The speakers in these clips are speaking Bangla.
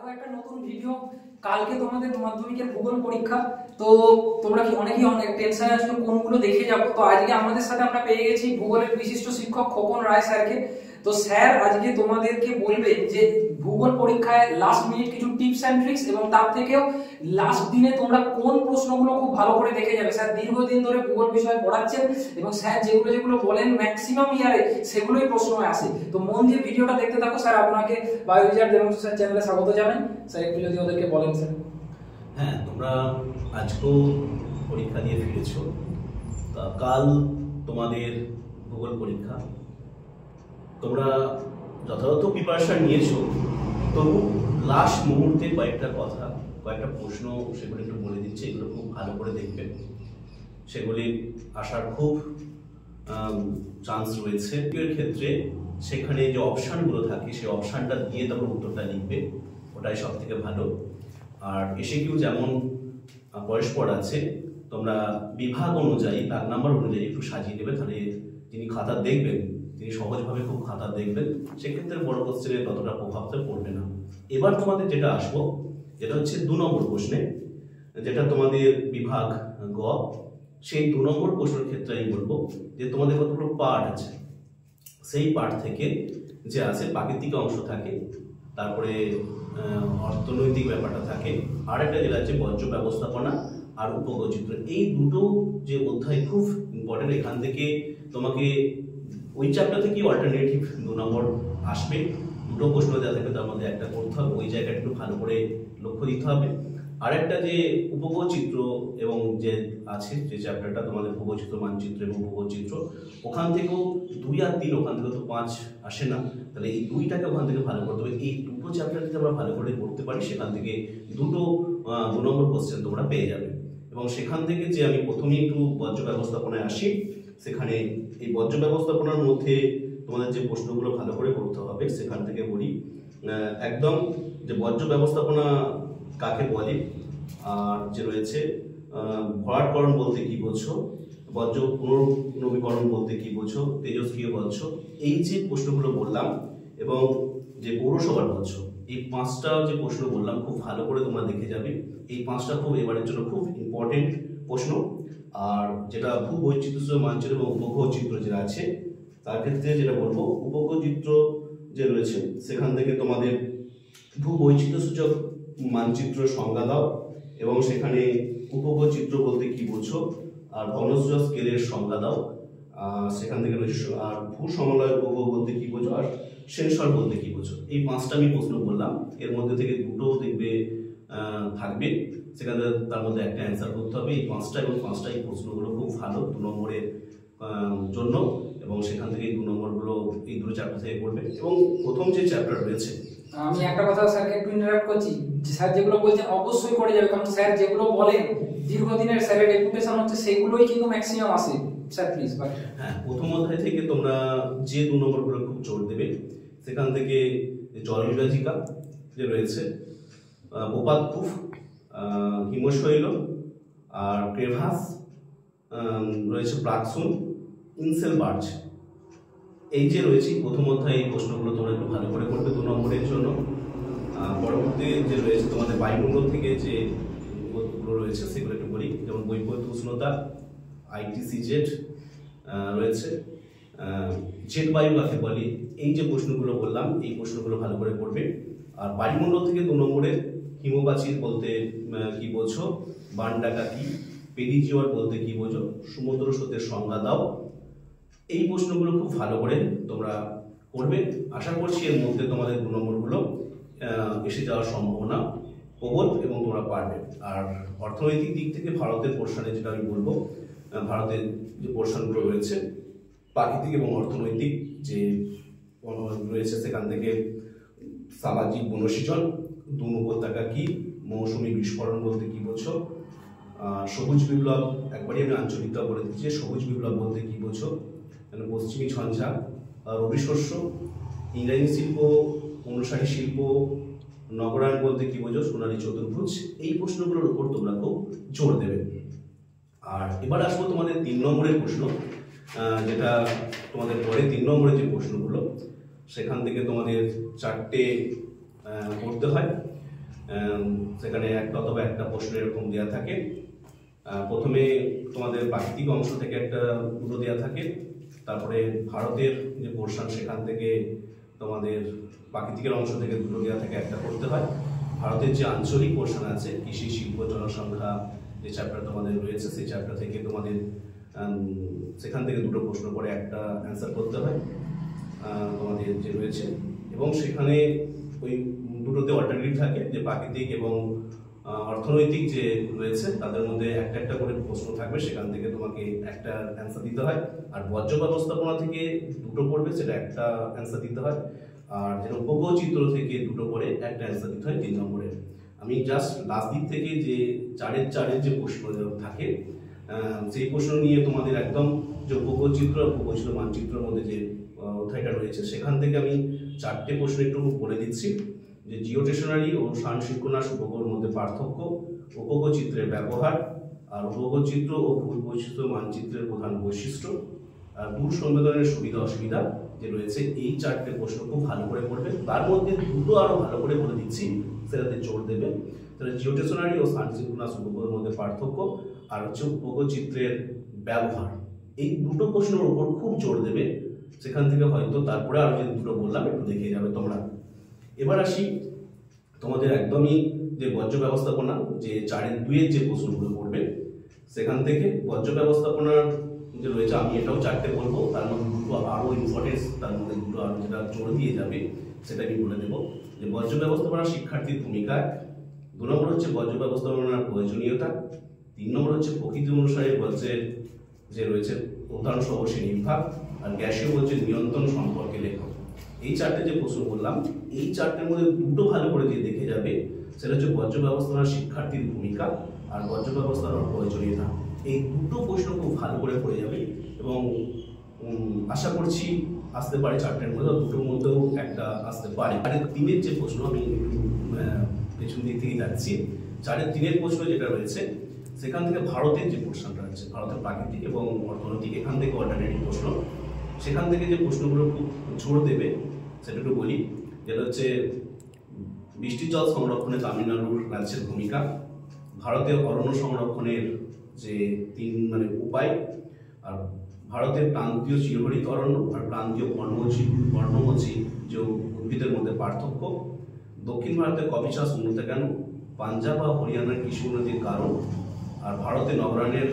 আরো একটা নতুন ভিডিও। কালকে তোমাদের মাধ্যমিকের ভূগোল পরীক্ষা, তো তোমরা কি অনেকেই অনেক টেনশনে আছো কোনগুলো দেখে যাবো। তো আজকে আমাদের সাথে আমরা পেয়ে গেছি ভূগোলের বিশিষ্ট শিক্ষক খোকন রায় স্যারকে। তো স্যার আজকে তোমাদেরকে বলবে যে ভূগোল পরীক্ষায় লাস্ট মিনিট কিছু টিপস এন্ড ট্রিক্স, এবং তার থেকেও লাস্ট দিনে তোমরা কোন প্রশ্নগুলো খুব ভালো করে দেখে যাবে। স্যার দীর্ঘদিন ধরে ভূগোল বিষয় পড়াচ্ছেন এবং স্যার যেগুলো যেগুলো বলেন ম্যাক্সিমাম ইয়ারে সেগুলোই প্রশ্ন আসে। তো মন দিয়ে ভিডিওটা দেখতে থাকো। স্যার আপনাকে বায়োলজির দেবাংশু স্যার চ্যানেলে স্বাগত জানাই। স্যার একটু যদি ওদেরকে বলেন। স্যার হ্যাঁ, তোমরা আজকেও পরীক্ষা দিয়ে ফিরেছো। তা কাল তোমাদের ভূগোল পরীক্ষা, তোমরা যথাযথ প্রিপারেশন নিয়েছো, তবু লাস্ট মুহূর্তে কয়েকটা কথা, কয়েকটা প্রশ্ন সেগুলো একটু বলে দিচ্ছে, এগুলো খুব ভালো করে দেখবেন। সেগুলি আসার খুব চান্স রয়েছে এর ক্ষেত্রে। সেখানে যে অপশানগুলো থাকে সেই অপশানটা দিয়ে তারপর উত্তরটা লিখবে, ওটাই সব থেকে ভালো। আর এসে যেমন পরস্পর আছে, তোমরা বিভাগ অনুযায়ী দাগ নাম্বার অনুযায়ী একটু সাজিয়ে দেবে, তাহলে যিনি খাতা দেখবেন তিনি সহজভাবে খুব খাতা দেখবেন, সেক্ষেত্রে বড় কোশ্চেনের ততটা প্রভাবটা পড়বে না। এবার তোমাদের যেটা আসবো, যেটা হচ্ছে 2 নম্বর প্রশ্নে, যেটা তোমাদের বিভাগ গ। সেই 2 নম্বর প্রশ্নের ক্ষেত্রে আমি বলবো যে তোমাদের কতগুলো পার্ট আছে, সেই পার্ট থেকে যে আছে প্রাকৃতিক অংশ থাকে, তারপরে অর্থনৈতিক ব্যাপারটা থাকে, আর একটা যেটা হচ্ছে বর্জ্য ব্যবস্থাপনা আর উপগ্রহ চিত্র। এই দুটো যে অধ্যায় খুব ইম্পর্টেন্ট। এখান থেকে তোমাকে ওই চ্যাপ্টার থেকে অল্টারনেটিভ 2 নম্বর আসবে। দুটো প্রশ্ন দেওয়া থাকবে, তার মধ্যে একটা করতে হবে, ওই জায়গাটা একটু ভালো করে লক্ষ্য দিতে হবে। আর একটা যে উপগ্রহ চিত্র এবং যে আছে যে চ্যাপ্টারটা তোমাদের উপগ্রহ চিত্র মানচিত্র এবং উপগ্রহ চিত্র, ওখান থেকেও 2 আর 3, ওখান থেকে তো 5 আসে না, তাহলে এই 2টাকে ওখান থেকে ভালো করতে হবে। এই দুটো চ্যাপ্টার যদি আমরা ভালো করে করতে পারি, সেখান থেকে 2 নম্বর কোশ্চেন তোমরা পেয়ে যাবে। এবং সেখান থেকে যে আমি প্রথমেই একটু বর্জ্য ব্যবস্থাপনায় আসি, সেখানে এই বর্জ্য ব্যবস্থাপনার মধ্যে তোমাদের যে প্রশ্নগুলো ভালো করে করতে হবে, সেখান থেকে বলি একদম যে বর্জ্য ব্যবস্থাপনা কাকে বলে, আর যে রয়েছে ভরাটকরণ বলতে কি বোঝো, বর্জ্য পুনর্নবীকরণ বলতে কি বোঝো, তেজস্ক্রিয় বর্জ্য, এই যে প্রশ্নগুলো বললাম, এবং যে পৌরসভার বর্জ্য, এই 5টা যে প্রশ্ন বললাম খুব ভালো করে তোমরা দেখে যাবে। এই 5টা খুব এবারের জন্য খুব ইম্পর্টেন্ট প্রশ্ন। আর যেটা ভূবৈচিত্র্য মানচিত্র এবং উপগ্রহ চিত্র যেটা আছে, তার ক্ষেত্রে যেটা বলবো, উপগ্রহ চিত্র যে রয়েছে সেখান থেকে তোমাদের ভূবৈচিত্র্য সূচক মানচিত্র সংজ্ঞা দাও, এবং সেখানে উপগ্রহ চিত্র বলতে কি বোঝো আর ভগ্নসূচক স্কেলের সংজ্ঞা দাও। সেখান থেকে আর ভূ সমলয় উপগ্রহ বলতে কি বোঝো আর সেন্সর বলতে কি বোঝো। এই 5টা আমি প্রশ্ন বললাম, এর মধ্যে থেকে 2টো দেখবে থাকবে, সেখানে তার মধ্যে একটা অ্যান্সার করতে হবে। এই 5টা এবং 5টা এই প্রশ্নগুলো খুব ভালো 2 নম্বরের জন্য, এবং সেখান থেকে 2 নম্বরগুলো এই 2 চ্যাপ্টার থেকে করবে। এবং প্রথম যে চ্যাপ্টার রয়েছে, আমি একটা কথা স্যারকে একটু ইন্টারাপ্ট করছি। স্যার যেগুলো বলছেন অবশ্যই করে যাবে, কারণ স্যার যেগুলো বলেন দীর্ঘদিনের স্যারের রেপুটেশন হচ্ছে, সেগুলোই কিন্তু ম্যাক্সিমাম আসে। Sir please. হ্যাঁ, প্রথম অধ্যায় থেকে তোমরা যে 2 নম্বরগুলো খুব জোর দেবে, সেখান থেকে জলবিভাজিকা যে রয়েছে, বোপাতকুফ, হিমশৈল আর ক্রেভাস রয়েছে, প্রাকসুন, ইনসেল বার্জ, এই যে রয়েছে প্রথম অধ্যায়ে এই প্রশ্নগুলো তোমরা একটু ভালো করে করবে 2 নম্বরের জন্য। পরবর্তী যে রয়েছে তোমাদের বায়ুমণ্ডল থেকে যে গুলো রয়েছে সেগুলো একটু বলি, যেমন বৈপরীত্য উষ্ণতা, ITCZ রয়েছে, জেট বায়ু কাকে বলে, এই যে প্রশ্নগুলো বললাম এই প্রশ্নগুলো ভালো করে করবে। আর বায়ুমণ্ডল থেকে 2 নম্বরের হিমবাচির বলতে কি বোঝো, বানডাকা কি, পেরিজিওয়ার বলতে কি বোঝো, সমুদ্র স্রোতের সংজ্ঞা দাও। এই প্রশ্নগুলো খুব ভালো করে তোমরা করবে। আশা করছি এর মধ্যে তোমাদের 2 নম্বরগুলো এসে যাওয়ার সম্ভাবনা প্রবল এবং তোমরা পারবে। আর অর্থনৈতিক দিক থেকে ভারতের পোর্শনে যেটা আমি বলবো, ভারতের যে পোর্শনগুলো রয়েছে প্রাকৃতিক এবং অর্থনৈতিক যে রয়েছে, সেখান থেকে সামাজিক বনসৃজন, দুন উপত্যকা কি, মৌসুমী বিস্ফোরণ বলতে কি বোঝো, সবুজ বিপ্লব, একবারই আমি আঞ্চলিকটা বলে দিচ্ছি, সবুজ বিপ্লব বলতে কি বোঝো, পশ্চিমী ঝঞ্ঝা, রবি শস্য, ইংরাজি শিল্প, অনুসারী শিল্প, নগরায়ণ বলতে কি বোঝো, সোনালী চতুর্ভুজ। এই প্রশ্নগুলোর উপর তোমরা খুব জোর দেবে। আর এবার আসবো তোমাদের 3 নম্বরের প্রশ্ন, যেটা তোমাদের পরে 3 নম্বরের যে প্রশ্নগুলো, সেখান থেকে তোমাদের 4টে করতে হয়। সেখানে একটা অথবা একটা প্রশ্ন এরকম দেওয়া থাকে। প্রথমে তোমাদের প্রাকৃতিক অংশ থেকে একটা দুটো দেওয়া থাকে, তারপরে ভারতের যে পোর্শন সেখান থেকে তোমাদের প্রাকৃতিকের অংশ থেকে দুটো দেওয়া থাকে, একটা করতে হয়। ভারতের যে আঞ্চলিক পোর্শন আছে, কৃষি, শিল্প, জনসংখ্যা যে চ্যাপ্টার তোমাদের রয়েছে, সেই চ্যাপ্টার থেকে তোমাদের সেখান থেকে দুটো প্রশ্ন করে একটা অ্যান্সার করতে হয় তোমাদের যে রয়েছে। এবং সেখানে ওই দুটোতে অল্টারনেটিভ থাকে, যে প্রাকৃতিক এবং অর্থনৈতিক যে রয়েছে তাদের মধ্যে একটা একটা করে প্রশ্ন থাকবে, সেখান থেকে তোমাকে একটা অ্যান্সার দিতে হয়। আর বর্জ্য ব্যবস্থাপনা থেকে দুটো পড়বে, সেটা একটা অ্যান্সার দিতে হয়। আর যেটা উপগ্রহ চিত্র থেকে দুটো করে একটা অ্যান্সার দিতে হয় 3 নম্বরের। আমি জাস্ট লাস্ট দিক থেকে যে চারের যে প্রশ্ন থাকে সেই প্রশ্ন নিয়ে তোমাদের একদম যে উপগ্রহ চিত্র মানচিত্রের মধ্যে যে অধ্যায়টা রয়েছে সেখান থেকে আমি 4টে প্রশ্ন একটু বলে দিচ্ছি। যে জিওস্টেশনারি ও সানসিঙ্ক্রোনাস উপগ্রহের মধ্যে পার্থক্য, উপগ্রহ চিত্রের ব্যবহার, আর উপগ্রহ চিত্র ও ভূবৈচিত্র্য মানচিত্রের প্রধান বৈশিষ্ট্য, আর দূর সংবেদনের সুবিধা অসুবিধা যে রয়েছে, এই 4টে প্রশ্ন খুব ভালো করে পড়বে। তার মধ্যে দুটো আরো ভালো করে বলে দিচ্ছি, সেটাতে জোর দেবে। তাহলে জিওস্টেশনারি ও সানসিঙ্ক্রোনাস উপগ্রহের মধ্যে পার্থক্য আর হচ্ছে উপগ্রহ চিত্রের ব্যবহার, এই দুটো প্রশ্নের উপর খুব জোর দেবে। সেখান থেকে হয়তো তারপরে আরো যে দুটো বললাম একটু দেখে যাবে তোমরা। এবার আসি তোমাদের একদমই যে বর্জ্য ব্যবস্থাপনা, যে 4-2 যে প্রশ্নগুলো পড়বে সেখান থেকে বর্জ্য ব্যবস্থাপনার যে রয়েছে, আমি এটাও 4টে বলবো, তার মধ্যে দুটো আরো ইম্পর্টেন্স, তার মধ্যে দুটো আরো যেটা জোর দিয়ে যাবে সেটা আমি বলে দেবো। যে বর্জ্য ব্যবস্থাপনা শিক্ষার্থীর ভূমিকা, 2 নম্বর হচ্ছে বর্জ্য ব্যবস্থাপনার প্রয়োজনীয়তা, 3 নম্বর হচ্ছে প্রকৃতি অনুসারে বর্জ্যের যে রয়েছে প্রধান সহ শ্রেণীবিভাগ, আর গ্যাসীয় বর্জ্যের নিয়ন্ত্রণ সম্পর্কে লেখো। এই 4টে যে প্রশ্ন বললাম, এই 4টের মধ্যে দুটো ভালো করে যে দেখে যাবে, সেটা হচ্ছে বর্জ্য ব্যবস্থাপনার শিক্ষার্থীর ভূমিকা আর বর্জ্য ব্যবস্থাপনার প্রয়োজনীয়তা। এই দুটো প্রশ্ন খুব ভালো করে পড়ে যাবে এবং আশা করছি আসতে পারে 4টের মধ্যে, দুটোর মধ্যেও একটা আসতে পারে। 4-3 যে প্রশ্ন, আমি একটু পেছন দিক থেকে যাচ্ছি, 4-3 প্রশ্ন যেটা রয়েছে সেখান থেকে ভারতের যে পোর্শনটা আছে, ভারতের প্রাকৃতিক এবং অর্থনৈতিক, এখান থেকে অল্টারনেটিভ প্রশ্ন, সেখান থেকে যে প্রশ্নগুলো খুব জোর দেবে সেটা একটু বলি। যেটা হচ্ছে বৃষ্টির জল সংরক্ষণে তামিলনাড়ুর রাজ্যের ভূমিকা, ভারতের অরণ্য সংরক্ষণের যে 3 উপায়, আর ভারতের প্রান্তীয় চিরহরিত অরণ্য আর প্রান্তীয় পর্ণমোচী যে উদ্ভিদের মধ্যে পার্থক্য, দক্ষিণ ভারতের কফি চাষ উন্নত কেন, পাঞ্জাব বা হরিয়ানার কৃষি উন্নতির কারণ, আর ভারতে নগরায়নের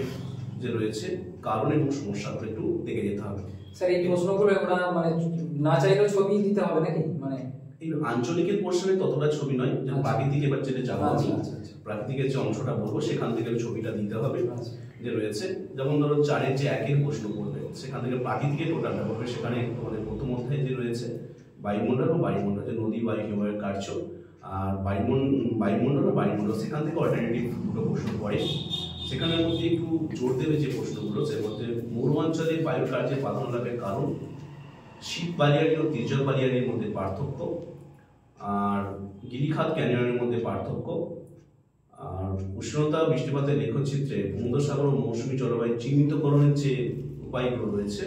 যে রয়েছে কারণ এবং সমস্যাগুলো একটু দেখে যেতে হবে। স্যার এই প্রশ্নগুলো আমরা না চাইলেও ছবি দিতে হবে নাকি? এই আঞ্চলিকের পোর্শনে ততটা ছবি নয়, যে প্রাকৃতিক এবার যেটা জানা আছে, প্রাকৃতিকের যে অংশটা বলবো সেখান থেকে ছবিটা দিতে হবে যে রয়েছে। যেমন ধরো 4-এর যে 1-এর প্রশ্ন পড়বে, সেখান থেকে প্রাকৃতিকের টোটালটা পড়বে। সেখানে তোমাদের প্রথম অধ্যায় যে রয়েছে বায়ুমণ্ডল ও বায়ুমণ্ডল, যে নদী বায়ু হিমবাহের কার্য, আর বায়ুমণ্ডল ও বায়ুমণ্ডল, সেখান থেকে অল্টারনেটিভ দুটো প্রশ্ন পড়ে। সেখানের মধ্যে একটু জোর দেবে যে প্রশ্নগুলো, সের মধ্যে মরু অঞ্চলে বায়ুর কার্যে প্রাধান্য লাভের কারণ, শীত বালিয়াড়ি ও তির্যক বালিয়াড়ির মধ্যে পার্থক্য, আর গিরিখাত ক্যানিয়নের মধ্যে পার্থক্য, আর উষ্ণতা বৃষ্টিপাতের লেখচিত্রে ভূমধ্যসাগর ও মৌসুমী জলবায়ু চিহ্নিতকরণের যে উপায়গুলো রয়েছে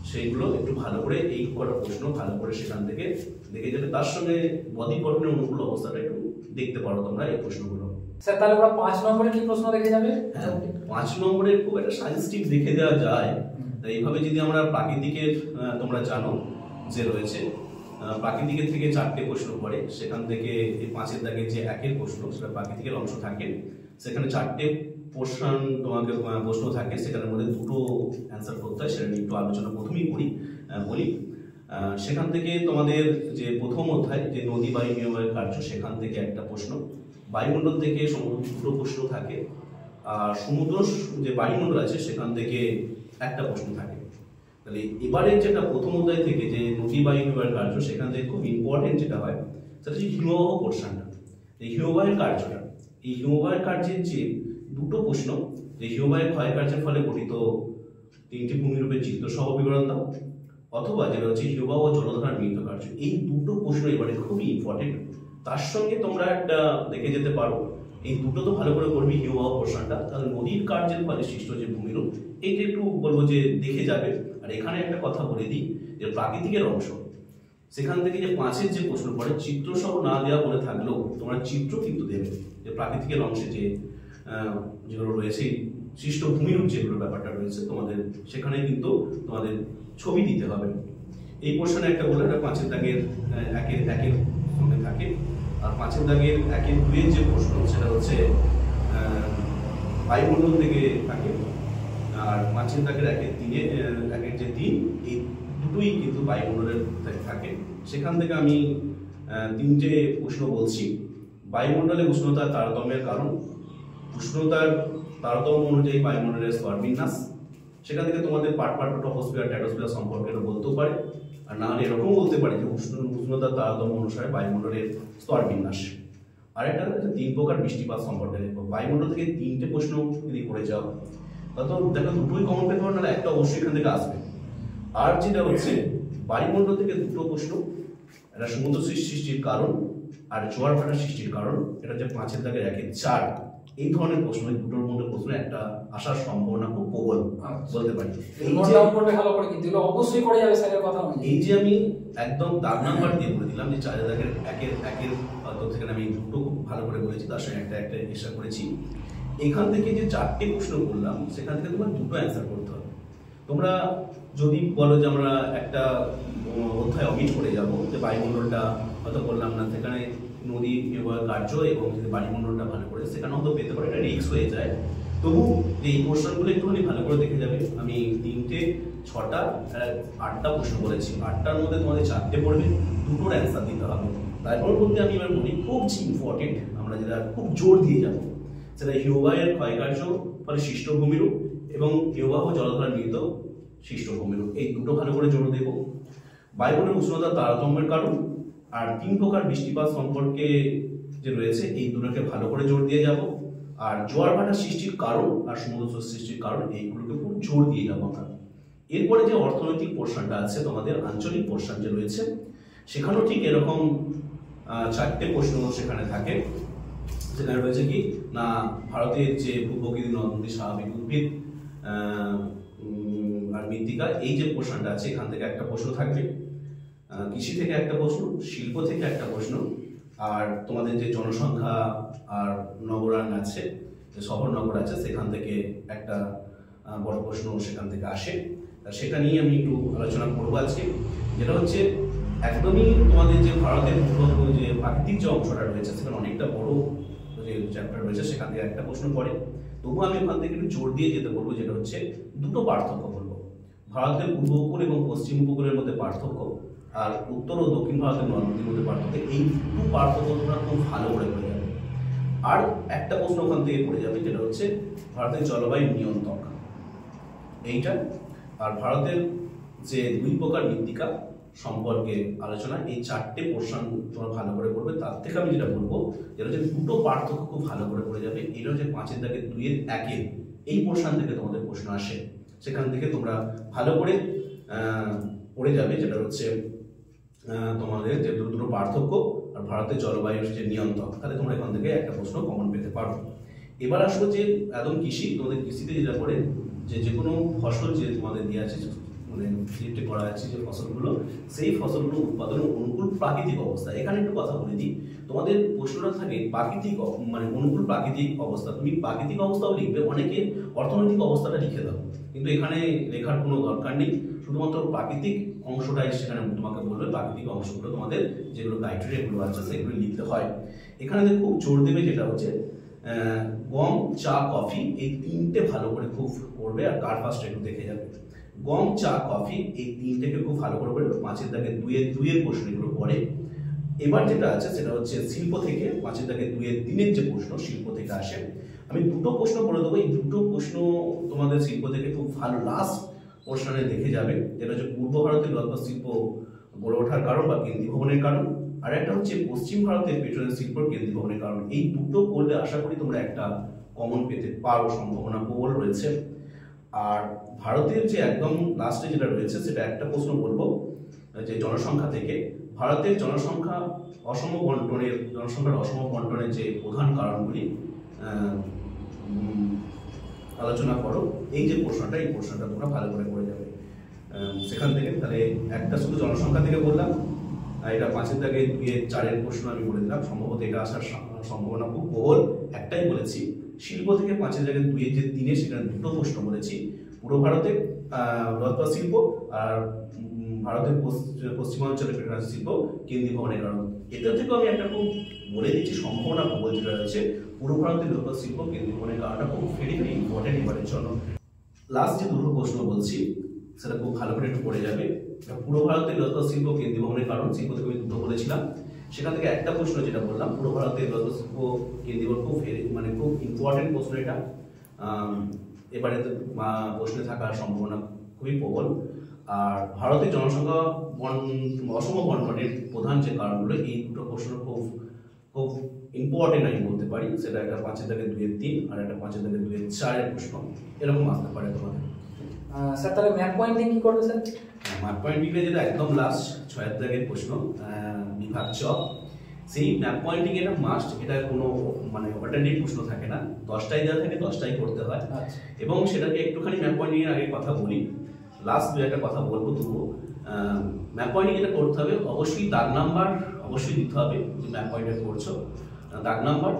সেইগুলো একটু ভালো করে, এই কটা প্রশ্ন ভালো করে সেখান থেকে দেখে যাবে। তার সঙ্গে বডি গঠনের অনুকূল অবস্থাটা একটু দেখতে পারো তোমরা এই প্রশ্নগুলো। স্যার তাহলে আমরা 5 নম্বরে কি প্রশ্ন দেখে যাবে? 5 নম্বরে খুব একটা সাজেস্টিভ দেখে দেওয়া যায়। এইভাবে যদি আমরা প্রাকৃতিকের, তোমরা জানো যে রয়েছে প্রাকৃতিকের থেকে 4টে প্রশ্ন পড়ে, সেখান থেকে এই 5-এর দাগে যে 1-এর প্রশ্ন, সেটা প্রাকৃতিকের অংশ থাকে। সেখানে 4টে পোর্শন তোমাকে প্রশ্ন থাকে, সেখানের মধ্যে দুটো অ্যান্সার করতে হয়, সেটা নিয়ে একটু আলোচনা প্রথমেই বলি। সেখান থেকে তোমাদের যে প্রথম অধ্যায় যে নদী বায়ু হিমবাহের কার্য, সেখান থেকে একটা প্রশ্ন, বায়ুমণ্ডল থেকে দুটো প্রশ্ন থাকে, আর সমুদ্র যে বায়ুমণ্ডল আছে সেখান থেকে একটা প্রশ্ন থাকে। তাহলে এবারে যেটা প্রথম অধ্যায় থেকে যে নদী বায়ু হিমবাহের কার্য, সেখান থেকে খুব ইম্পর্টেন্ট যেটা হয় সেটা হচ্ছে হিমবাহ পোর্শনটা, এই হিমবাহের কার্যটা। এই হিমবাহের কার্যের যে দুটো প্রশ্ন, যে হিমবাহের ক্ষয় কার্যের ফলে গঠিত 3টি ভূমিরূপের চিত্র সহ বিবরণ দাও, অথবা যেটা হচ্ছে হিমবাহ ও জলধারার মিলিত কার্য। এই দুটো প্রশ্ন এবারে খুবই ইম্পর্টেন্ট। তার সঙ্গে তোমরা একটা দেখে যেতে পারো, এই দুটো তো ভালো করে করবি হিমবাহ পোর্শনটা, তাহলে নদীর কার্যের ফলে সৃষ্ট যে ভূমিরূপ, এইটা একটু বলবো যে দেখে যাবে। আর এখানে একটা কথা বলে দিই, যে প্রাকৃতিকের অংশ, সেখান থেকে যে 5-এর যে প্রশ্ন পড়ে চিত্র সহ না দেওয়া বলে থাকলেও তোমরা চিত্র কিন্তু দেবে, যে প্রাকৃতিকের অংশে যে যেগুলো রয়েছে সৃষ্ট ভূমিরূপ যেগুলো ব্যাপারটা রয়েছে তোমাদের সেখানে কিন্তু তোমাদের ছবি দিতে হবে। এই পোর্শনে একটা বলে 5-এর দাগের একের সঙ্গে থাকে, আর 5-এর দাগের 1-2 যে প্রশ্ন সেটা হচ্ছে বায়ুমণ্ডল থেকে থাকে, আর 5-এর দাগের 1-এর যে 3 এই দুটোই কিন্তু বায়ুমণ্ডলের থাকে। সেখান থেকে আমি 3টে প্রশ্ন বলছি। বায়ুমণ্ডলে উষ্ণতার তারতম্যের কারণ, উষ্ণতার তারতম্য অনুযায়ী বায়ুমণ্ডলের স্তরবিন্যাস, সেখান থেকে তোমাদের পার্ট ট্রপোস্ফিয়ার ট্র্যাটোস্ফিয়ার সম্পর্কে বলতেও পারে, আর না হলে এরকম বলতে পারে যে উষ্ণতার তারতম্য অনুসারে বায়ুমণ্ডলের স্তরবিন্যাস। আর একটা হচ্ছে 3 প্রকার বৃষ্টিপাত সম্পর্কে দেখো। বায়ুমণ্ডল থেকে 3টে প্রশ্ন যদি করে যাও তো দেখো দুটোই কমন পেতে পারে, নাহলে একটা অবশ্যই এখান থেকে আসবে। আর যেটা হচ্ছে বায়ুমণ্ডল থেকে 2টো প্রশ্ন, এটা সমুদ্র সৃষ্টির কারণ আর জোয়ার ভাটা সৃষ্টির কারণ, এটা হচ্ছে 5-এর দাগের 1-4। এই ধরনের প্রশ্ন, এই দুটোর মধ্যে প্রশ্ন একটা আসার সম্ভাবনা খুব প্রবল বলতে পারি। অবশ্যই করে যাবে স্যারের কথা অনুযায়ী। এই যে আমি একদম দাগ নাম্বার দিয়ে বলে দিলাম যে 4-এর দাগের 1-এর থেকে আমি দুটো খুব ভালো করে বলেছি, তার সঙ্গে একটা এক্সট্রা করেছি। এখান থেকে যে 4টে প্রশ্ন করলাম সেখান থেকে তোমার দুটো অ্যান্সার করতে হবে। তোমরা যদি বলো যে আমরা একটা অধ্যায় অমিট করে যাবো, যে বায়ুমণ্ডলটা হয়তো বললাম না, সেখানে নদী ব্যবহার কার্য এবং যদি বায়ুমণ্ডলটা ভালো করে সেখানে হয়তো পেতে পারে, এটা রিস্ক হয়ে যায়। তবু এই কোশ্চেনগুলো একটুখানি ভালো করে দেখে যাবে। আমি 3টে 6টা 8টা প্রশ্ন বলেছি, 8টার মধ্যে তোমাদের 4টে পড়বে, দুটোর অ্যান্সার দিতে হবে। তারপর বলতে আমি এবার বলি খুব ইম্পর্টেন্ট, আমরা যেটা খুব জোর দিয়ে যাবো সেটা হিমবাহের ক্ষয়কার্য ফলে সৃষ্ট ভূমিরূপ এবং হিমবাহ জলধারা নির্মিত সৃষ্ট ভূমিরূপ, এই দুটো ভালো করে জোর দেব। বায়ুমণ্ডলের উষ্ণতার তারতম্যের কারণ আর 3 প্রকার বৃষ্টিপাত সম্পর্কে যে রয়েছে এই দুটোকে ভালো করে জোর দিয়ে যাব। আর জোয়ার ভাটা সৃষ্টির কারণ আর সমুদ্র সৃষ্টির কারণ এইগুলোকে খুব জোর দিয়ে যাবো আমরা। এরপরে যে অর্থনৈতিক পোর্শনটা আছে, তোমাদের আঞ্চলিক পোর্শন যে রয়েছে, সেখানেও ঠিক এরকম 4টে প্রশ্ন সেখানে থাকে। সেখানে রয়েছে কি না, ভারতের যে ভূপ্রকৃতি নদ নদী স্বাভাবিক উদ্ভিদ আর মৃত্তিকা, এই যে পোর্শনটা আছে এখান থেকে একটা প্রশ্ন থাকবে। কৃষি থেকে একটা প্রশ্ন, শিল্প থেকে একটা প্রশ্ন, আর তোমাদের যে জনসংখ্যা আর নগরায়ণ আছে, যে শহর নগর আছে, সেখান থেকে একটা বড় প্রশ্ন সেখান থেকে আসে। সেটা নিয়ে আমি একটু আলোচনা করবো আজকে, যেটা হচ্ছে একদমই তোমাদের যে ভারতের যে প্রাকৃতিক যে অংশটা রয়েছে সেখানে অনেকটা বড় যে চ্যাপ্টার রয়েছে, সেখান থেকে একটা প্রশ্ন পড়ে। তবুও আমি ওখান থেকে একটু জোর দিয়ে যেতে বলবো, যেটা হচ্ছে দুটো পার্থক্য বলবো। ভারতের পূর্ব উপকূল এবং পশ্চিম উপকূলের মধ্যে পার্থক্য, আর উত্তর ও দক্ষিণ ভারতের নদ নদীর মধ্যে পার্থক্য। এই দুটো পার্থক্য তোমরা খুব ভালো করে পড়ে যাবে। আর একটা প্রশ্ন ওখান থেকে পড়ে যাবে, যেটা হচ্ছে ভারতের জলবায়ু নিয়ন্ত্রক এইটা, আর ভারতের যে 2 প্রকার মৃত্তিকা সম্পর্কে আলোচনা। এই 4টে পোর্শন তোমরা ভালো করে পড়বে। তার থেকে আমি যেটা বলবো, যেটা হচ্ছে দুটো পার্থক্য খুব ভালো করে পড়ে যাবে। এটা হচ্ছে 5-এর দাগের 2-এর 1-এর এই পোর্শন থেকে তোমাদের প্রশ্ন আসে, সেখান থেকে তোমরা ভালো করে পড়ে যাবে। যেটা হচ্ছে তোমাদের যে দুটো পার্থক্য আর ভারতের জলবায়ুর যে নিয়ন্ত্রক, তাহলে তোমরা এখান থেকে একটা প্রশ্ন কমন পেতে পারো। এবার আসবো যে একদম কৃষি। তোমাদের কৃষিতে যেটা পড়ে যে কোনো ফসল যে তোমাদের দিয়ে আছে, মানে সিলেক্ট করা আছে যে ফসলগুলো, সেই ফসলগুলো উৎপাদনের অনুকূল প্রাকৃতিক অবস্থা। এখানে একটু কথা বলে দিই, তোমাদের প্রশ্নটা থাকে প্রাকৃতিক মানে অনুকূল প্রাকৃতিক অবস্থা। তুমি প্রাকৃতিক অবস্থাও লিখবে, অনেকে অর্থনৈতিক অবস্থাটা লিখে দাও, কিন্তু এখানে লেখার কোনো দরকার নেই। শুধুমাত্র প্রাকৃতিক অংশটাই সেখানে তোমাকে বলবে। প্রাকৃতিক অংশগুলো তোমাদের যেগুলো ক্রাইটেরিয়াগুলো আছে সেগুলো লিখতে হয়। এখানে খুব জোর দেবে যেটা হচ্ছে গম, চা, কফি, এই 3টে ভালো করে খুব করবে। আর কার ফার্স্ট একটু দেখে যাবে। গম, চা, কফি এই 3টেকে খুব ভালো করে 5-এর দাগের 2-এর প্রশ্ন এগুলো পড়ে। এবার যেটা আছে সেটা হচ্ছে শিল্প থেকে 5-এর দাগের 2-এর 3-এর যে প্রশ্ন শিল্প থেকে আসে। আমি দুটো প্রশ্ন বলে দেবো, এই দুটো প্রশ্ন তোমাদের শিল্প থেকে খুব ভালো লাস্ট পোর্শনে দেখে যাবে। যেটা হচ্ছে পূর্ব ভারতের রত্ন শিল্প গড়ে ওঠার কারণ বা কেন্দ্রীভবনের কারণ, আর একটা হচ্ছে পশ্চিম ভারতের পেট্রোলিয়াম শিল্প কেন্দ্রীভবনের কারণ। এই দুটো করলে আশা করি তোমরা একটা কমন পেতে পারো, সম্ভাবনা প্রবল রয়েছে। আর ভারতের যে একদম লাস্টে যেটা রয়েছে সেটা একটা প্রশ্ন বলবো, যে জনসংখ্যা থেকে। ভারতের জনসংখ্যার অসম বন্টনের যে প্রধান কারণগুলি আলোচনা করো। এই যে প্রশ্নটা, এই প্রশ্নটা তোমরা ভালো করে করে যাবে সেখান থেকে। তাহলে একটা শুধু জনসংখ্যা থেকে বললাম, এটা 5-এর দাগে 2-এর 4-এর প্রশ্ন আমি বলে দিলাম, সম্ভবত এটা আসার সম্ভাবনা খুব প্রবল। একটাই বলেছি শিল্প থেকে 5-এর জায়গায় 2-এর যে 3-এ সেখানে দুটো প্রশ্ন বলেছি। পুরো ভারতে রথ শিল্প আর ভারতের পশ্চিমাঞ্চলে শিল্প কেন্দ্রীয় ভবনের কারণ। এটা থেকে আমি একটা খুব বলে দিচ্ছি সম্ভাবনা প্রবল যেটা হচ্ছে পূর্ব ভারতের লোক শিল্প কেন্দ্রীয় ভবনের কারণটা খুব ভেরি ভেরি ইম্পর্টেন্ট এবারের জন্য। লাস্ট যে দুটো প্রশ্ন বলছি সেটা খুব ভালো করে একটু পড়ে যাবে। পূর্ব ভারতের লোক শিল্প কেন্দ্রীয় ভবনের কারণ, শিল্প থেকে আমি দুটো বলেছিলাম, সেখান থেকে একটা প্রশ্ন যেটা বললাম পূর্ব ভারতের লোক শিল্প কেন্দ্রীয় খুব মানে খুব ইম্পর্টেন্ট প্রশ্ন এটা। এবারে প্রশ্নে থাকার সম্ভাবনা খুবই প্রবল। আর ভারতের জনসংখ্যা অসম বন্টনের প্রধান যে কারণগুলো, এই দুটো প্রশ্ন খুব খুব ইম্পর্টেন্ট আমি বলতে পারি। সেটা একটা 5-এর দাগে 2-এর 3 আর একটা 5-এর দাগে 2-এর 4-এর প্রশ্ন এরকম আসতে পারে তোমাদের। স্যার তাহলে ম্যাপ পয়েন্টিং কি করবে স্যার? ম্যাপ পয়েন্টিং এর যেটা একদম লাস্ট 6-এর দাগের প্রশ্ন বিভাগ চ, সেই ম্যাপ পয়েন্টিং এটা মাস্ট, এটা কোনো মানে অল্টারনেটিভ প্রশ্ন থাকে না, 10টাই দেওয়া থাকে 10টাই করতে হয়। এবং সেটাকে একটুখানি ম্যাপ পয়েন্টিং এর আগে কথা বলি, লাস্ট দু একটা কথা বলবো তবুও। ম্যাপ পয়েন্টিং এটা করতে হবে অবশ্যই, দাগ নাম্বার অবশ্যই দিতে হবে যে ম্যাপ পয়েন্টিং করছো, দাগ নাম্বার,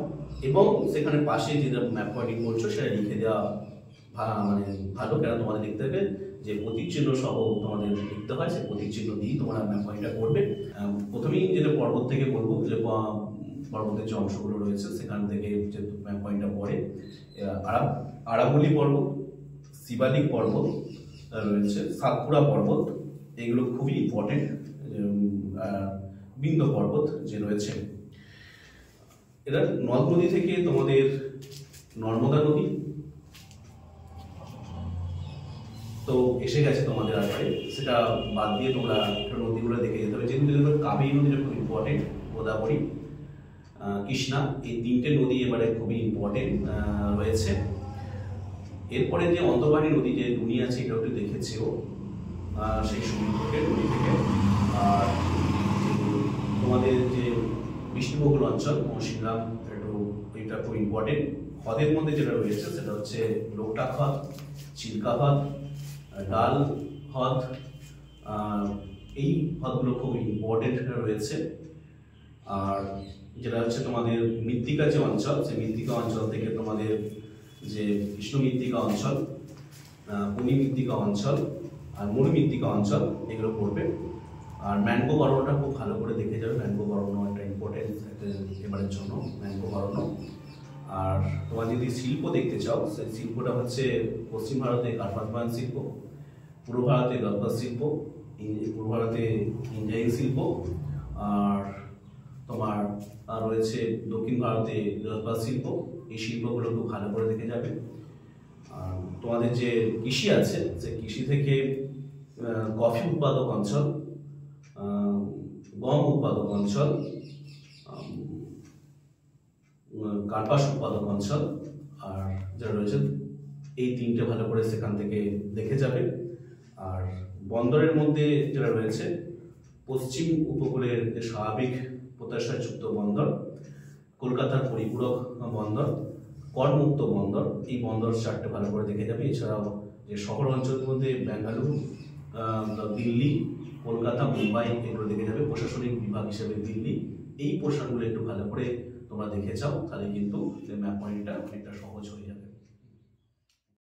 এবং সেখানে পাশে যেটা ম্যাপ পয়েন্টিং করছো সেটা লিখে দেওয়া মানে ভালো। কেন তোমাদের লিখতে হবে যে প্রতীক চিহ্ন সহ তোমাদের লিখতে হয়, সেই প্রতীক চিহ্ন দিয়েই তোমরা ম্যাপ পয়েন্টটা করবে। প্রথমেই যেটা পর্বত থেকে বলবো, যে পর্বতের যে অংশগুলো রয়েছে সেখান থেকে যে ম্যাপ পয়েন্টটা পড়ে, আরাবলি পর্বত, শিবালিক পর্বত রয়েছে, সাতপুরা পর্বত, এগুলো খুবই ইম্পর্টেন্ট। বিন্দ পর্বত যে রয়েছে, এটা নদ নদী থেকে তোমাদের নর্মদা নদী তো এসে গেছে তোমাদের আগে, সেটা বাদ দিয়ে তোমরা নদীগুলো দেখে যেতে হবে। যে নদীগুলো, কাবেরী নদীটা খুব ইম্পর্টেন্ট, গোদাবরী, কৃষ্ণা, এই 3টে নদী এবারে খুবই ইম্পর্টেন্ট রয়েছে। এরপরে যে অন্তর্বাহিনী নদী যে দুনি আছে এটা একটু দেখেছেও সেই সময় থেকে নদী থেকে। আর তোমাদের যে বিষ্ণুবহুল অঞ্চল মৌসিনরাম, এটা খুব ইম্পর্টেন্ট। হ্রদের মধ্যে যেটা রয়েছে সেটা হচ্ছে লোকটাক হ্রদ, চিল্কা হ্রদ, ডাল হ্রদ, এই হ্রদগুলো খুব ইম্পর্টেন্ট রয়েছে। আর যেটা হচ্ছে তোমাদের মৃত্তিকা যে অঞ্চল, সেই মৃত্তিকা অঞ্চল থেকে তোমাদের যে কৃষ্ণ মৃত্তিকা অঞ্চল, পনি মৃত্তিকা অঞ্চল আর মরু মৃত্তিকা অঞ্চল, এগুলো পড়বে। আর ম্যানগ্রোভ অরণ্যটা খুব ভালো করে দেখে যাবে, ম্যানগ্রোভ অরণ্য একটা ইম্পর্টেন্ট এবারের জন্য, ম্যানগ্রোভ অরণ্য। আর তোমার যদি শিল্প দেখতে চাও, সেই শিল্পটা হচ্ছে পশ্চিম ভারতে কাঠপাত শিল্প, পূর্ব ভারতে গলফার শিল্প, পূর্ব ভারতে ইঞ্জিনিয়ারিং শিল্প, আর তোমার রয়েছে দক্ষিণ ভারতে জলপাত শিল্প। এই শিল্পগুলো খুব ভালো করে দেখে যাবে। আর তোমাদের যে কৃষি আছে, সেই কৃষি থেকে কফি উৎপাদক অঞ্চল, গম উৎপাদক অঞ্চল, কার্পাস উৎপাদক অঞ্চল, আর যেটা রয়েছে এই 3টে ভালো করে সেখান থেকে দেখে যাবে। আর বন্দরের মধ্যে যেটা রয়েছে পশ্চিম উপকূলের যে স্বাভাবিক প্রত্যাশাযুক্ত বন্দর, কলকাতার পরিপূরক বন্দর, করমুক্ত বন্দর, এই বন্দর 4টে ভালো করে দেখে যাবে। এছাড়াও যে শহর অঞ্চলের মধ্যে বেঙ্গালুরু, দিল্লি, কলকাতা, মুম্বাই, এগুলো দেখে যাবে। প্রশাসনিক বিভাগ হিসেবে দিল্লি, এই পোর্শনগুলো একটু ভালো করে তোমরা দেখে যাও, তাহলে কিন্তু ম্যাপ পয়েন্টটা অনেকটা সহজ হয়ে যাবে।